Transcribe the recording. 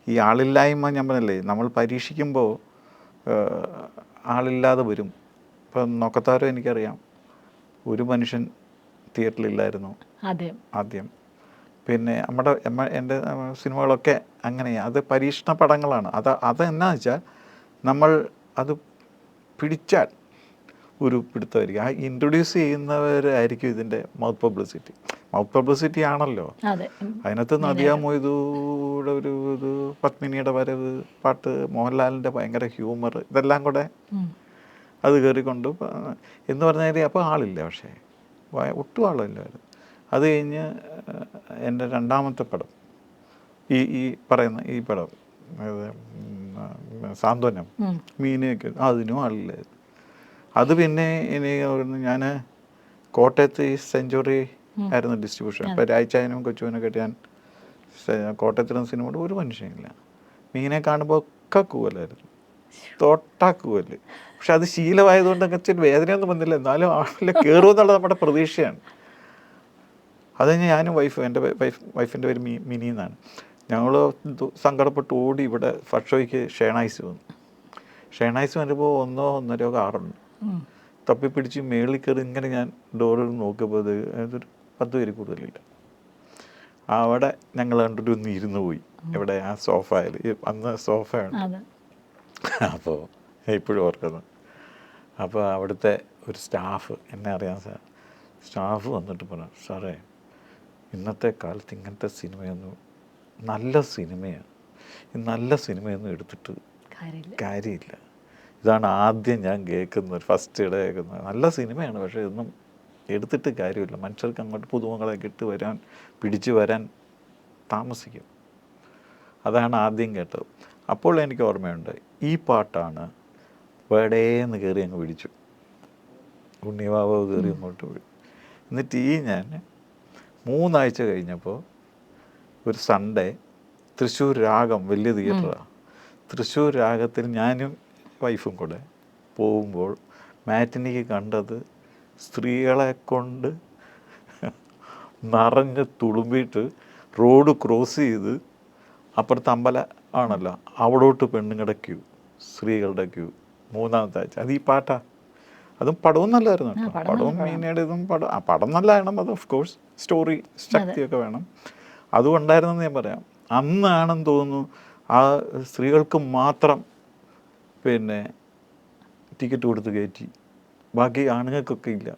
ഈ ആളില്ലായ്മ ഞാൻ പറഞ്ഞല്ലേ, നമ്മൾ പരീക്ഷിക്കുമ്പോൾ ആളില്ലാതെ വരും. ഇപ്പം നോക്കത്താരോ എനിക്കറിയാം, ഒരു മനുഷ്യൻ തിയേറ്ററിലില്ലായിരുന്നു ആദ്യം. പിന്നെ എൻ്റെ സിനിമകളൊക്കെ അങ്ങനെയാണ്. അത് പരീക്ഷണ പടങ്ങളാണ്. അതെന്നാന്ന് വെച്ചാൽ നമ്മൾ അത് പിടിച്ചാൽ ഒരു പിടുത്തമായിരിക്കും. ആ ഇൻട്രൊഡ്യൂസ് ചെയ്യുന്നവരായിരിക്കും ഇതിൻ്റെ മൗത്ത് പബ്ലിസിറ്റി ആണല്ലോ. അതിനകത്ത് നദിയ മൊയ്തുയുടെ ഒരു ഇത്, പത്മിനിയുടെ വരവ്, പാട്ട്, മോഹൻലാലിൻ്റെ ഭയങ്കര ഹ്യൂമർ, ഇതെല്ലാം കൂടെ അത് കയറിക്കൊണ്ട് എന്ന് പറഞ്ഞാൽ അപ്പോൾ ആളില്ല. പക്ഷേ ഒട്ടും ആളില്ലായിരുന്നു. അത് കഴിഞ്ഞ് എൻ്റെ രണ്ടാമത്തെ പടം ഈ പറയുന്ന ഈ പടം സാന്ത്വനം, മീനൊക്കെ, അതിനും ആളില്ലായിരുന്നു. അത് പിന്നെ ഞാൻ കോട്ടയത്ത് ഈ സെഞ്ചുറി ആയിരുന്നു ഡിസ്ട്രിബ്യൂഷൻ. അപ്പോൾ രായ്ച്ചായനും കൊച്ചുവിനൊക്കെ ഞാൻ കോട്ടയത്തിലും സിനിമയോട് ഒരു മനുഷ്യനില്ല. മീനെ കാണുമ്പോൾ ഒക്കെ കൂവലായിരുന്നു, കൂവല്. പക്ഷെ അത് ശീലമായതുകൊണ്ടൊക്കെ ഇച്ചിരി വേദനയൊന്നും വന്നില്ല, എന്നാലും ആളിൽ കയറുമെന്നുള്ളത് നമ്മുടെ പ്രതീക്ഷയാണ്. അത് കഴിഞ്ഞ് ഞാനും എൻ്റെ വൈഫിൻ്റെ പേര് മിനി എന്നാണ്. ഞങ്ങൾ സങ്കടപ്പെട്ട് ഓടി ഇവിടെ ഫസ്റ്റ് ഷോയ്ക്ക് ഷേണായിസ് വന്നു. ഷേണായിസ് വരുമ്പോൾ 1-1.5 കാറുണ്ട്. തപ്പിപ്പിടിച്ച് മേളിൽ കയറി ഇങ്ങനെ ഞാൻ ഡോറിൽ നോക്കിയപ്പോൾ അതൊരു 10 പേര് കൂടുതലില്ല. അവിടെ ഞങ്ങൾ കണ്ടിട്ട് ഒന്ന് ഇരുന്ന് പോയി. ഇവിടെ ആ സോഫയിൽ, അന്ന് സോഫയാണ്. അപ്പോൾ ഇപ്പോഴും ഓർക്കുന്നത്. അപ്പോൾ അവിടുത്തെ ഒരു സ്റ്റാഫ്, എന്നെ അറിയാം സാർ, സ്റ്റാഫ് വന്നിട്ട് പറഞ്ഞു, സാറേ ഇന്നത്തെ കാലത്ത് ഇങ്ങനത്തെ സിനിമയൊന്നും, നല്ല സിനിമയാണ്, നല്ല സിനിമയൊന്നും എടുത്തിട്ട് കാര്യമില്ല. ഇതാണ് ആദ്യം ഞാൻ കേൾക്കുന്നത്, ഫസ്റ്റ് ഇട കേൾക്കുന്നത്. നല്ല സിനിമയാണ്, പക്ഷേ ഇതൊന്നും എടുത്തിട്ട് കാര്യമില്ല. മനുഷ്യർക്ക് അങ്ങോട്ട് പുതുമകളൊക്കെ ഇട്ട് പിടിച്ചു വരാൻ താമസിക്കും. അതാണ് ആദ്യം കേട്ടത്. അപ്പോൾ എനിക്ക് ഓർമ്മയുണ്ട്, ഈ പാട്ടാണ് വേടേന്ന് കയറി അങ്ങ് പിടിച്ചു. ഉണ്ണിവാവോ കയറി അങ്ങോട്ട് പോയി. എന്നിട്ട് ഞാൻ 3 ആഴ്ച കഴിഞ്ഞപ്പോൾ ഒരു സൺഡേ തൃശ്ശൂർ രാഗം, വലിയ തിയേറ്ററാണ്, തൃശ്ശൂർ രാഗത്തിൽ ഞാനും വൈഫും കൂടെ പോകുമ്പോൾ മാറ്റിനിക്ക് കണ്ടത് സ്ത്രീകളെ കൊണ്ട് നിറഞ്ഞ് തുളുമ്പിയിട്ട് റോഡ് ക്രോസ് ചെയ്ത് അപ്പുറത്ത് അമ്പലം ആണല്ലോ, അവിടോട്ട് പെണ്ണുങ്ങളുടെ ക്യൂ, സ്ത്രീകളുടെ ക്യൂ. 3-ാമത്തെ ആഴ്ച. അത് ഈ പാട്ടാണ്. അതും പടവും നല്ലതായിരുന്നു കേട്ടോ. പടവും മീനയുടെ ഇതും പടം നല്ലതാണ്. അത് ഓഫ് കോഴ്സ് സ്റ്റോറി ശക്തിയൊക്കെ വേണം, അതും ഉണ്ടായിരുന്നെന്ന് ഞാൻ പറയാം. അന്നാണെന്ന് തോന്നുന്നു ആ സ്ത്രീകൾക്ക് മാത്രം പിന്നെ ടിക്കറ്റ് കൊടുത്ത് കയറ്റി, ബാക്കി ആണുങ്ങൾക്കൊക്കെ ഇല്ല.